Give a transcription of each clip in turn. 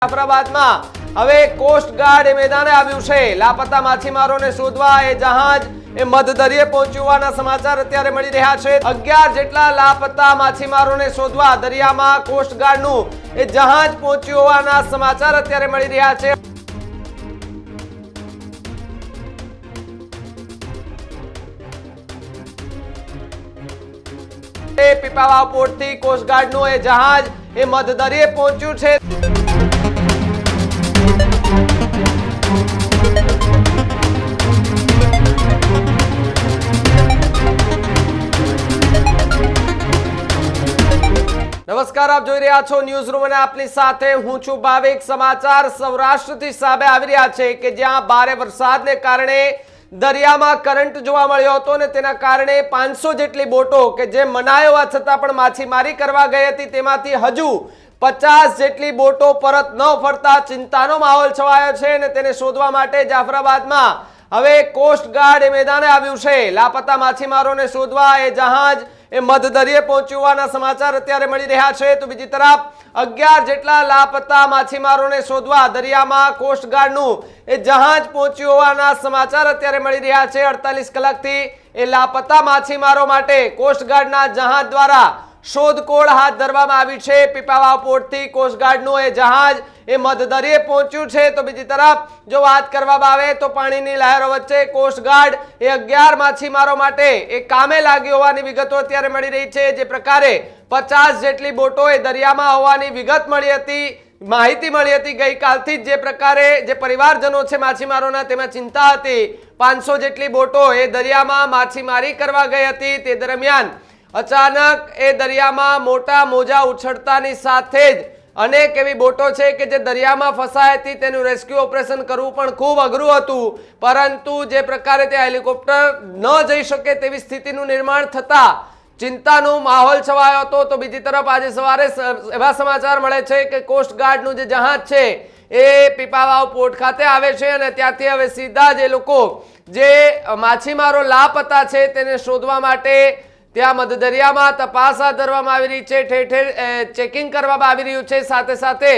જાફરાબાદમાં હવે કોસ્ટગાર્ડ મેદાને આવ્યું છે। લાપતા માછીમારોને શોધવા એ જહાજ મધદરિયે પહોંચ્યું હોવાના સમાચાર અત્યારે મળી રહ્યા છે। 11 જેટલા લાપતા માછીમારોને શોધવા દરિયામાં કોસ્ટગાર્ડનું એ જહાજ પહોંચ્યું હોવાના સમાચાર અત્યારે મળી રહ્યા છે। પીપાવાવ પોર્ટથી કોસ્ટગાર્ડનું એ જહાજ એ મધદરિયે પહોંચ્યું છે। નમસ્કાર, આપ જોઈ રહ્યા છો ન્યૂઝ રૂમ અને આપની સાથે હું છું ભાવિક। સમાચાર સૌરાષ્ટ્રથી સામે આવી રહ્યા છે કે જ્યાં ભારે વરસાદને કારણે દરિયામાં કરંટ જોવા મળ્યો હતો અને તેના કારણે 500 જેટલી બોટો કે જે મનાઈ હોવા છતાં પણ માછીમારી કરવા ગઈ હતી તેમાંથી હજુ 50 જેટલી બોટો પરત ન ફરતા ચિંતાનો માહોલ છવાયો છે અને તેને શોધવા માટે જાફરાબાદમાં હવે કોસ્ટગાર્ડ મેદાને આવ્યું છે। લાપતા માછીમારોને શોધવા એ જહાજ એ મધદરિયે પહોંચ્યું હોવાના સમાચાર અત્યારે મળી રહ્યા છે। તો બીજી તરફ 11 જેટલા લાપતા માછીમારોને શોધવા દરિયામાં કોસ્ટગાર્ડનું એ જહાજ પહોંચ્યું હોવાના સમાચાર અત્યારે મળી રહ્યા છે। 48 કલાકથી એ લાપતા માછીમારો માટે કોસ્ટગાર્ડના જહાજ દ્વારા શોધખોળ હાથ ધરવામાં આવી છે। પીપાવાવ પોર્ટથી કોસ્ટગાર્ડનું એ જહાજ એ મધદરિયે પહોંચ્યું છે। તો બીજી તરફ જો વાત કરવામાં આવે તો પાણીની લહેરો વચ્ચે કોસ્ટગાર્ડ એ 11 માછીમારો માટે એ કામે લાગી હોવાની વિગતો અત્યારે મળી રહી છે। જે પ્રકારે 50 જેટલી બોટો એ દરિયામાં હોવાની વિગત મળી હતી, માહિતી મળી હતી ગઈકાલથી જ। જે પ્રકારે જે પરિવારજનો છે માછીમારોના તેમાં ચિંતા હતી। 500 જેટલી બોટો એ દરિયામાં માછીમારી કરવા ગઈ હતી। તે દરમિયાન અચાનક એ દરિયામાં મોટા મોજા ઉછળતાની સાથે જ અનેક એવી બોટો છે કે જે દરિયામાં ફસાઈ હતી। તેનું રેસ્ક્યુ ઓપરેશન કરવું પણ ખૂબ અઘરું હતું, પરંતુ જે પ્રકારે તે હેલિકોપ્ટર ન જઈ શકે તેવી સ્થિતિનું નિર્માણ થતા ચિંતાનો માહોલ છવાયો હતો। તો બીજી તરફ આજે સવારે એવા સમાચાર મળે છે કે કોસ્ટગાર્ડનું જે જહાજ છે એ પીપાવાવ પોર્ટ ખાતે આવે છે અને ત્યાંથી હવે સીધા જ એ લોકો જે માછીમારો લાપતા છે તેને શોધવા માટે ત્યાં મધદરિયામાં તપાસ હાથ ધરવામાં આવી રહી છે। ઠેર ઠેર ચેકિંગ કરવામાં આવી રહ્યું છે। સાથે સાથે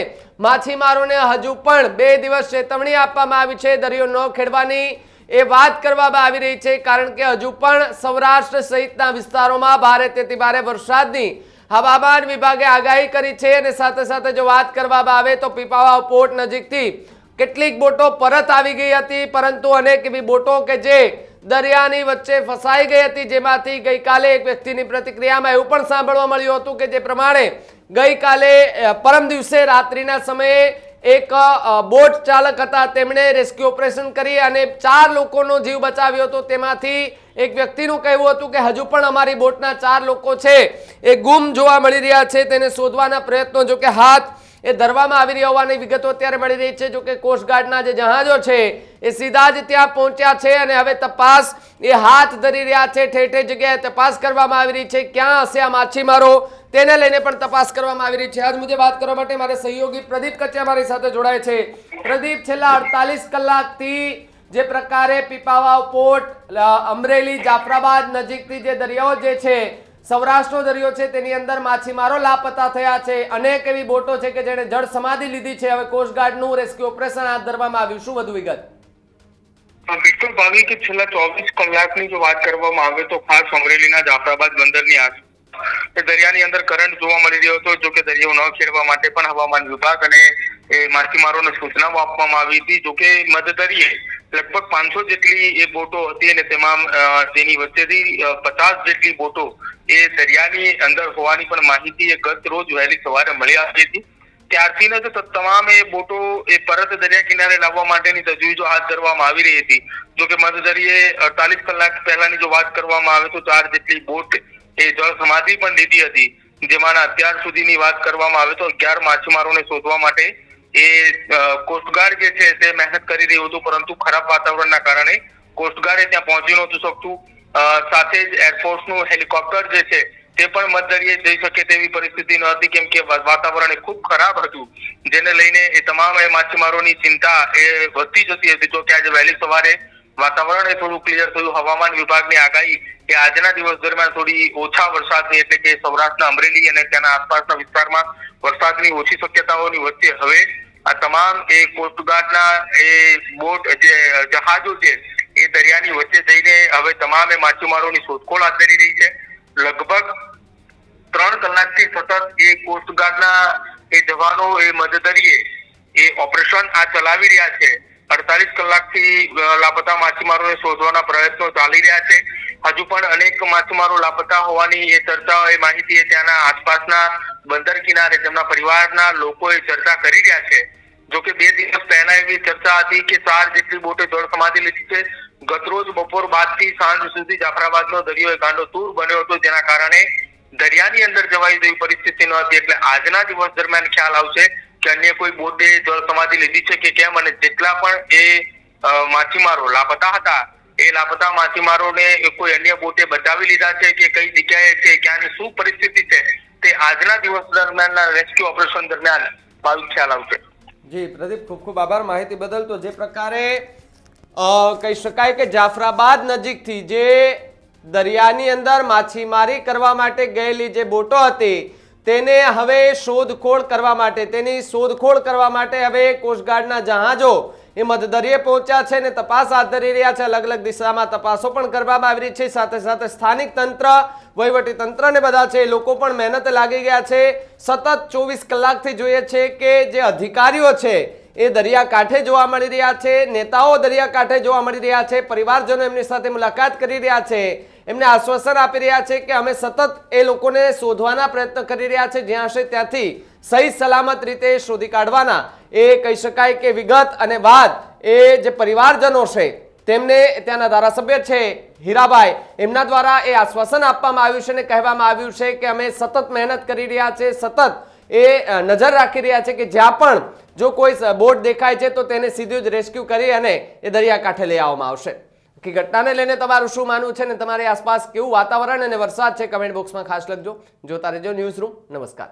માછીમારોને હજુ પણ 2 દિવસ ચેતવણી આપવામાં આવી છે દરિયો ન ખેડવાની એ વાત કરવામાં આવી રહી છે, કારણ કે હજુ પણ સૌરાષ્ટ્ર સહિતના વિસ્તારોમાં ભારેથી ભારે વરસાદની હવામાન વિભાગે આગાહી કરી છે। અને સાથે સાથે જો વાત કરવામાં આવે તો પીપાવાવ પોર્ટ નજીકથી કેટલીક બોટો પરત આવી ગઈ હતી, પરંતુ અનેક એવી બોટો કે જે દરિયાની વચ્ચે ફસાઈ ગઈ હતી, જેમાંથી ગઈકાલે એક વ્યક્તિની પ્રતિક્રિયામાં એવું પણ સાંભળવા મળ્યું હતું કે જે પ્રમાણે ગઈકાલે પરમ દિવસે રાત્રિના સમયે એક બોટ ચાલક હતા, તેમણે રેસ્ક્યુ ઓપરેશન કરી અને 4 લોકોનો જીવ બચાવ્યો હતો। તેમાંથી એક વ્યક્તિનું કહેવું હતું કે હજુ પણ અમારી બોટના 4 લોકો છે એ ગુમ જોવા મળી રહ્યા છે। તેને શોધવાના પ્રયત્નો જો કે હાથ એ ધરવામાં આવી રહ્યા હોવાની વિગતો અત્યારે મળી રહી છે। જો કે કોસ્ટગાર્ડના જે જહાજો છે એ સીધા જ ત્યાં પહોંચ્યા છે અને હવે તપાસ એ હાથ ધરી રહ્યા છે। ઠેર ઠેર જગ્યાએ તપાસ કરવામાં આવી રહી છે, ક્યાં હશે આ માછીમારો તેને લઈને પણ તપાસ કરવામાં આવી રહી છે। આજ મુજબ વાત કરવા માટે મારે સહયોગી પ્રદીપ કચ્યા મારી સાથે જોડાય છે। પ્રદીપ, છેલ્લા 48 કલાકથી જે પ્રકારે પીપાવાવ પોર્ટ, અમરેલી, જાફરાબાદ નજીકથી જે દરિયાઓ જે છે સૌરાષ્ટ્રનો દરિયો છે તેની અંદર માછીમારો લાપતા થયા છે। અનેક એવી બોટો છે કે જેને જળ સમાધિ લીધી છે। હવે કોસ્ટગાર્ડનું રેસ્ક્યુ ઓપરેશન હાથ ધરવામાં આવ્યું, શું વધુ વિગત? બિલકુલ ભાવી કે છેલ્લા 24 કલાકની જો વાત કરવામાં આવે તો ખાસ અમરેલીના જાફરાબાદ બંદરની આસપાસ દરિયાની અંદર કરંટ જોવા મળી રહ્યો હતો। જો કે દરિયો ન ખેડવા માટે પણ હવામાન વિભાગ અને માછીમારોને સૂચનાઓ આપવામાં આવી હતી। જો કે મધદરિયે લગભગ 500 જેટલી એ બોટો હતી અને તેની વચ્ચેથી 50 જેટલી બોટો એ દરિયાની અંદર હોવાની પણ માહિતી એ ગત રોજ વહેલી સવારે મળી આવી હતી। ત્યારથી જ તમામ એ બોટો એ પરત દરિયા કિનારે લાવવા માટેની તજવીજો હાથ ધરવામાં આવી રહી હતી। જો કે મધદરિયે 48 કલાક પહેલાની જો વાત કરવામાં આવે તો 4 જેટલી બોટ એ જળ સમાધિ પણ લીધી હતી, જેમાં અત્યાર સુધીની વાત કરવામાં આવે તો 11 માછીમારોને શોધવા માટે એ કોસ્ટગાર્ડ જે છે તે મહેનત કરી રહ્યું હતું, પરંતુ ખરાબ વાતાવરણના કારણે કોસ્ટગાર્ડ ત્યાં પહોંચી નહોતું શકતું। સાથે જ એરફોર્સનું હેલિકોપ્ટર જે છે તે પણ મધદરિયે જઈ શકે તેવી પરિસ્થિતિ ન હતી, કેમ કે વાતાવરણ ખૂબ ખરાબ હતું, જેને લઈને એ તમામ માછીમારોની ચિંતા એ વધતી જતી હતી। જો કે આજે વહેલી સવારે વાતાવરણ એ થોડું ક્લિયર થયું। હવામાન વિભાગની આગાહી કે આજના દિવસ દરમિયાન થોડી ઓછા વરસાદની, એટલે કે સૌરાષ્ટ્રના અમરેલી અને તેના આસપાસના વિસ્તારમાં વરસાદની ઓછી શક્યતાઓની વચ્ચે હવે આ તમામ એ કોસ્ટગાર્ડના એ બોટ જે જહાજો છે એ દરિયાની વચ્ચે જઈને હવે તમામે માછીમારોની શોધખોળ હાથ ધરી રહી છે. લગભગ 3 કલાકથી સતત એ કોસ્ટગાર્ડના એ જવાનો એ મદદરીએ એ ઓપરેશન આ ચલાવી રહ્યા છે. 48 કલાકથી લાપતા માછીમારોને શોધવાના પ્રયત્નો ચાલી રહ્યા છે. હજુ પણ અનેક માછીમારો લાપતા હોવાની એ ચર્ચા એ માહિતી ત્યાંના આસપાસના બંદર કિનારે તેમના પરિવારના લોકો એ ચર્ચા કરી રહ્યા છે. જોકે 2 દિવસ પહેલા એવી ચર્ચા હતી કે 4 જેટલી બોટે જળ સમાધિ લીધી છે. ગતરોજ બપોર બાદથી સાંજ સુધી જાફરાબાદનો દરિયો ગાંડો તૂર બન્યો હતો, જેના કારણે દરિયાની અંદર જવાય તેવી પરિસ્થિતિ ન હતી. એટલે આજના દિવસ દરમિયાન ખ્યાલ આવશે કે અન્ય કોઈ બોટે જળ સમાધિ લીધી છે કે કેમ, અને જેટલા પણ એ માછીમારો લાપતા હતા એ લાપતા માછીમારોને કોઈ અન્ય બોટે બચાવી લીધા છે કે કઈ જગ્યાએ છે, ક્યાંની શું પરિસ્થિતિ છે, તે આજના દિવસ દરમિયાનના રેસ્ક્યુ ઓપરેશન દરમિયાન ખ્યાલ આવશે. જી પ્રદીપ, ખૂબ ખૂબ આભાર માહિતી બદલ. તો જે પ્રકારે કહી શકાય કે જાફરાબાદ નજીકથી જે દરિયાની અંદર માછીમારી કરવા માટે ગયેલી જે બોટો હતી તેને હવે શોધખોળ કરવા માટે હવે કોસ્ટગાર્ડના જહાજો એ મધદરિયે પહોંચ્યા છે ને તપાસ હાથ ધરી રહ્યા છે. અલગ અલગ દિશામાં તપાસો પણ કરવામાં આવી રહી છે. સાથે સાથે સ્થાનિક તંત્ર, વહીવટી તંત્ર ને બધા છે એ લોકો પણ મહેનત લાગી ગયા છે. સતત 24 કલાકથી જોઈએ છે કે જે અધિકારીઓ છે એ દરિયાકાંઠે જોવા મળી રહ્યા છે, નેતાઓ દરિયાકાંઠે જોવા મળી રહ્યા છે, પરિવારજનો એમની સાથે મુલાકાત કરી રહ્યા છે, એમને આશ્વાસન આપી રહ્યા છે કે અમે સતત એ લોકોને શોધવાના પ્રયત્ન કરી રહ્યા છે, જ્યાં હશે ત્યાંથી સહી સલામત રીતે શોધી કાઢવાના એ કહી શકાય કે વિગત અને વાત એ જે પરિવારજનો છે તેમને ત્યાંના ધારાસભ્ય છે હીરાભાઈ એમના દ્વારા એ આશ્વાસન આપવામાં આવ્યું છે અને કહેવામાં આવ્યું છે કે અમે સતત મહેનત કરી રહ્યા છે, સતત એ નજર રાખી રહ્યા છે કે જ્યાં પણ જો કોઈ બોટ દેખાય છે તો તેને સીધું જ રેસ્ક્યુ કરી અને એ દરિયાકાંઠે લઈ આવવામાં આવશે. કે ઘટનાને લઈને તમારું શું માનવું છે ને તમારી આસપાસ કેવું વાતાવરણ અને વરસાદ છે કમેન્ટ બોક્સમાં ખાસ લખજો. જોતા રહેજો ન્યૂઝ રૂમ. નમસ્કાર.